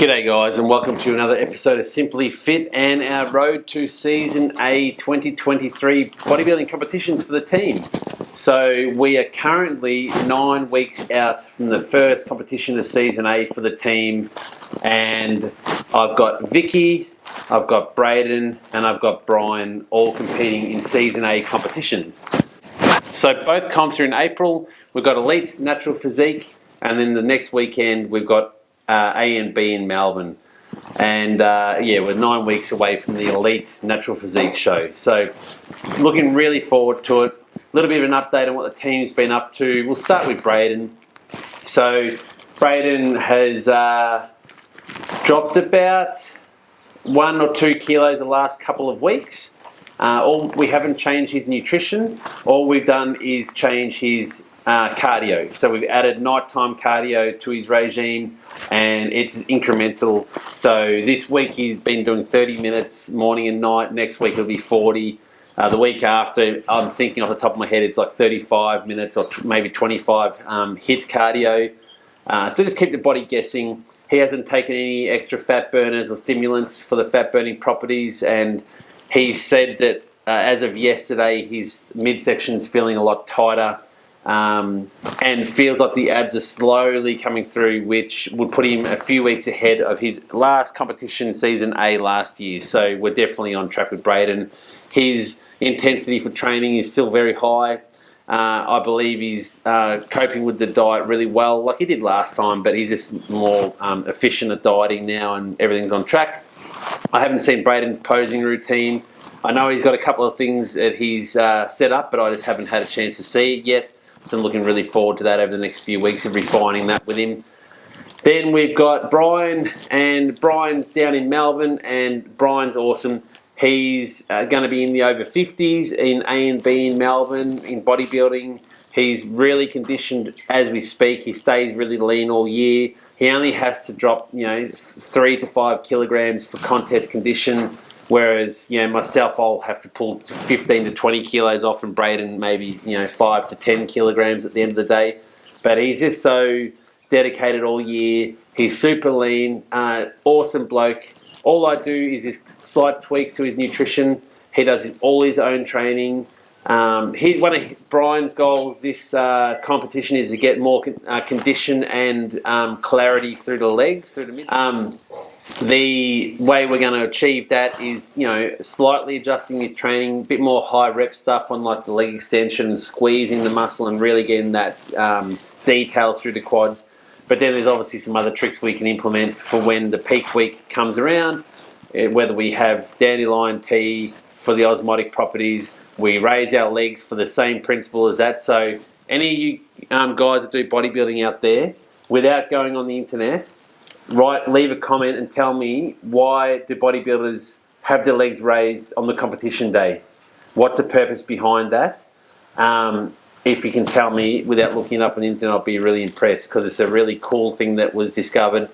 G'day guys, and welcome to another episode of Simply Fit and our road to Season A 2023 bodybuilding competitions for the team. So we are currently 9 weeks out from the first competition of Season A for the team, and I've got Vikki, I've got Brayden, and I've got Brian all competing in Season A competitions. So both comps are in April. We've got Elite Natural Physique, and then the next weekend we've got A and B in Melbourne. And we're 9 weeks away from the Elite Natural Physique show. So looking really forward to it. A little bit of an update on what the team's been up to. We'll start with Brayden. So Brayden has dropped about 1 or 2 kilos the last couple of weeks. We haven't changed his nutrition. All we've done is change his cardio. So we've added nighttime cardio to his regime, and it's incremental. So this week he's been doing 30 minutes morning and night. Next week it'll be 40. The week after, I'm thinking off the top of my head, it's like 35 minutes or maybe 25 HIIT cardio. So just keep the body guessing. He hasn't taken any extra fat burners or stimulants for the fat burning properties, and he said that as of yesterday his midsection's feeling a lot tighter. And feels like the abs are slowly coming through, which would put him a few weeks ahead of his last competition, Season A last year. So we're definitely on track with Brayden. His intensity for training is still very high. I believe he's coping with the diet really well, like he did last time, but he's just more efficient at dieting now, and everything's on track. I haven't seen Brayden's posing routine. I know he's got a couple of things that he's set up, but I just haven't had a chance to see it yet. So I'm looking really forward to that over the next few weeks of refining that with him. Then we've got Brian, and Brian's down in Melbourne, and Brian's awesome. He's going to be in the over 50s in A and B in Melbourne in bodybuilding. He's really conditioned as we speak. He stays really lean all year. He only has to drop 3 to 5 kilograms for contest condition. Whereas, myself, I'll have to pull 15 to 20 kilos off, and Brayden maybe, 5 to 10 kilograms at the end of the day. But he's just so dedicated all year. He's super lean, awesome bloke. All I do is just slight tweaks to his nutrition. He does all his own training. One of Brian's goals this competition is to get more condition and clarity through the legs, through the mid. The way we're going to achieve that is, slightly adjusting his training, a bit more high rep stuff on like the leg extension and squeezing the muscle and really getting that detail through the quads. But then there's obviously some other tricks we can implement for when the peak week comes around, whether we have dandelion tea for the osmotic properties, we raise our legs for the same principle as that. So any of you guys that do bodybuilding out there, without going on the internet, leave a comment and tell me, why do bodybuilders have their legs raised on the competition day? What's the purpose behind that? If you can tell me without looking it up on the internet, I'll be really impressed, because it's a really cool thing that was discovered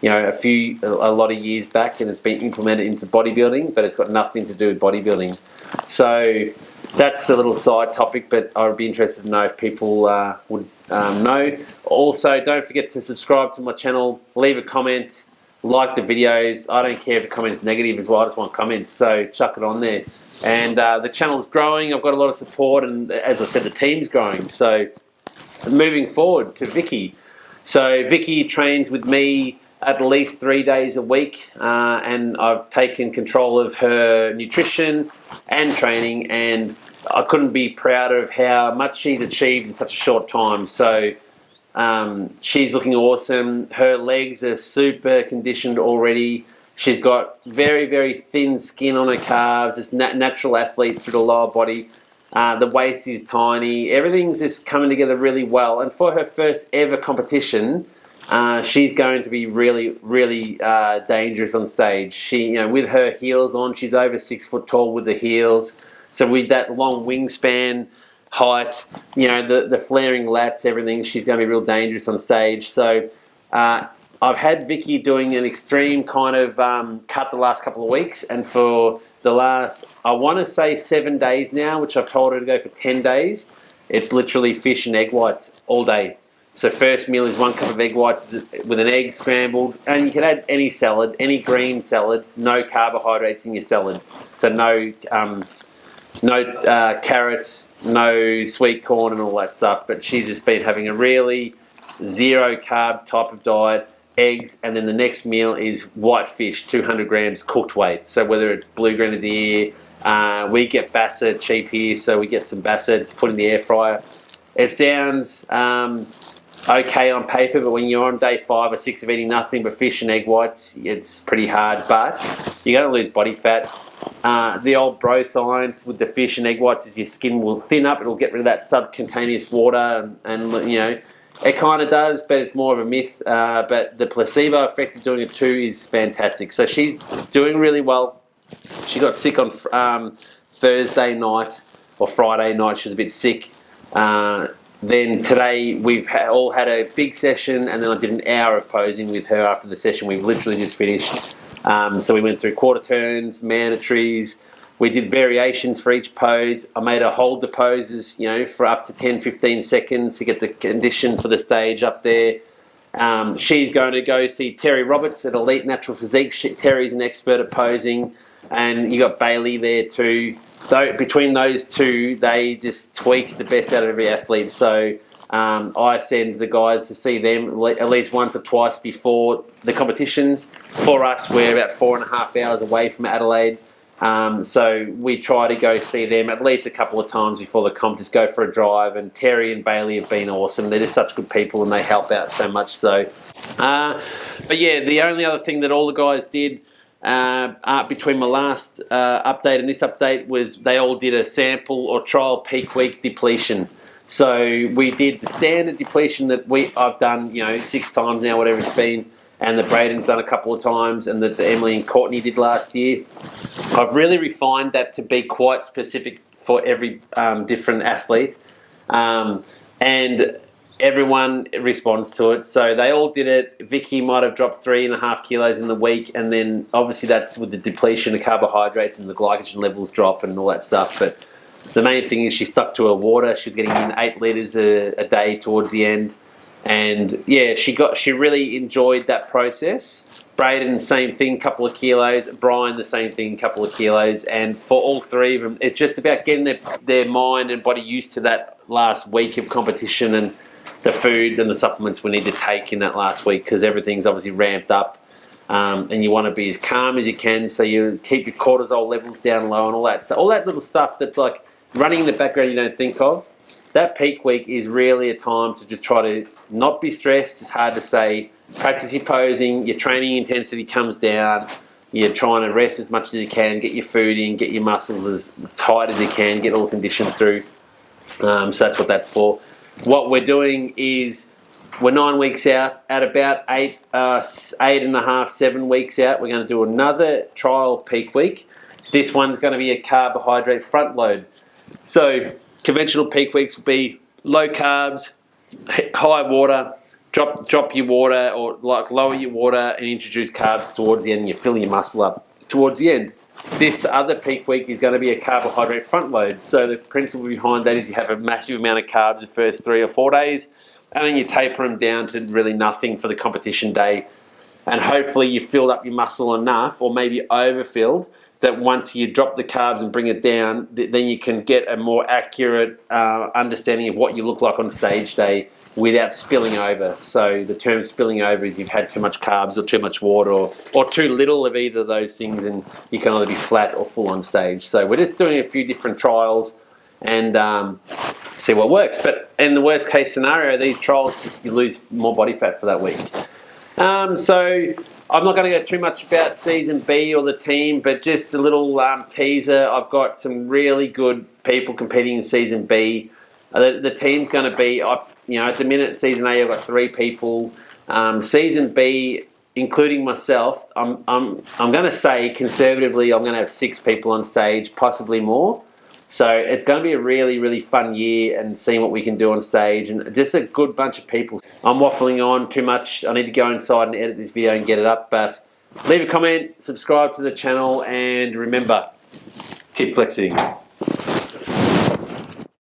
a lot of years back, and it's been implemented into bodybuilding, but it's got nothing to do with bodybuilding. So that's a little side topic, but I would be interested to know if people would know. Also, don't forget to subscribe to my channel, leave a comment, like the videos. I don't care if the comment's negative as well, I just want comments, so chuck it on there. And the channel's growing, I've got a lot of support, and as I said, the team's growing. So moving forward to Vikki. So Vikki trains with me at least 3 days a week, and I've taken control of her nutrition and training, and I couldn't be prouder of how much she's achieved in such a short time. So she's looking awesome. Her legs are super conditioned already. She's got very, very thin skin on her calves. It's natural athlete through the lower body. The waist is tiny. Everything's just coming together really well. And for her first ever competition, she's going to be really, really dangerous on stage. She, with her heels on, she's over 6 foot tall with the heels. So with that long wingspan, height, the flaring lats, everything, she's going to be real dangerous on stage. So I've had Vikki doing an extreme kind of cut the last couple of weeks, and for the last, I want to say 7 days now, which I've told her to go for 10 days, it's literally fish and egg whites all day. So first meal is 1 cup of egg whites with an egg scrambled, and you can add any salad, any green salad, no carbohydrates in your salad. So no carrot, no sweet corn and all that stuff. But she's just been having a really zero carb type of diet, eggs, and then the next meal is white fish, 200 grams cooked weight. So whether it's blue grenadier, we get Bassett cheap here, so we get some Bassett, it's put in the air fryer. It sounds okay on paper, but when you're on day 5 or 6 of eating nothing but fish and egg whites, it's pretty hard, but you're going to lose body fat. The old bro science with the fish and egg whites is your skin will thin up, it'll get rid of that subcutaneous water, and you know, it kind of does, but it's more of a myth. But the placebo effect of doing it too is fantastic. So she's doing really well. She got sick on Thursday night or Friday night. She was a bit sick. Then today we've all had a big session, and then I did an hour of posing with her after the session. We've literally just finished. So we went through quarter turns, mandatories. We did variations for each pose. I made her hold the poses, you know, for up to 10, 15 seconds to get the condition for the stage up there. She's going to go see Terry Roberts at Elite Natural Physique. Terry's an expert at posing. And you got Bailey there too. So between those two, they just tweak the best out of every athlete. So I send the guys to see them at least once or twice before the competitions. For us, we're about 4.5 hours away from Adelaide. So we try to go see them at least a couple of times before the comp, just go for a drive. And Terry and Bailey have been awesome. They're just such good people, and they help out so much. So, but yeah, the only other thing that all the guys did between my last update and this update was they all did a sample or trial peak week depletion. So we did the standard depletion that I've done, you know, 6 times now, whatever it's been, and that Brayden's done a couple of times, and that Emily and Courtney did last year. I've really refined that to be quite specific for every different athlete, and everyone responds to it. So they all did it. Vikki might have dropped 3.5 kilos in the week, and then obviously that's with the depletion of carbohydrates and the glycogen levels drop and all that stuff. But the main thing is she stuck to her water. She was getting in 8 litres a day towards the end. And yeah, she really enjoyed that process. Brayden, same thing, couple of kilos. Brian, the same thing, couple of kilos. And for all 3 of them, it's just about getting their mind and body used to that last week of competition and the foods and the supplements we need to take in that last week, because everything's obviously ramped up, and you want to be as calm as you can, so you keep your cortisol levels down low and all that. So all that little stuff that's like running in the background you don't think of. That peak week is really a time to just try to not be stressed. It's hard to say. Practice your posing, your training intensity comes down, you're trying to rest as much as you can, get your food in, get your muscles as tight as you can, get all the condition through. So that's what that's for. What we're doing is we're 9 weeks out. At about 8.5, 7 weeks out, we're going to do another trial peak week. This one's going to be a carbohydrate front load. So conventional peak weeks will be low carbs, high water, drop your water, or like lower your water and introduce carbs towards the end, and you fill your muscle up towards the end. This other peak week is going to be a carbohydrate front load. So the principle behind that is you have a massive amount of carbs the first 3 or 4 days, and then you taper them down to really nothing for the competition day. And hopefully you filled up your muscle enough, or maybe overfilled, that once you drop the carbs and bring it down, then you can get a more accurate understanding of what you look like on stage day without spilling over. So the term spilling over is you've had too much carbs or too much water, or too little of either of those things, and you can either be flat or full on stage. So we're just doing a few different trials and see what works. But in the worst case scenario, these trials, just you lose more body fat for that week. So I'm not going to go too much about Season B or the team, but just a little teaser. I've got some really good people competing in Season B. The team's going to be, at the minute, Season A, I've got 3 people. Season B, including myself, I'm going to say conservatively, I'm going to have 6 people on stage, possibly more. So it's going to be a really, really fun year, and seeing what we can do on stage, and just a good bunch of people. I'm waffling on too much. I need to go inside and edit this video and get it up, but leave a comment, subscribe to the channel, and remember, keep flexing.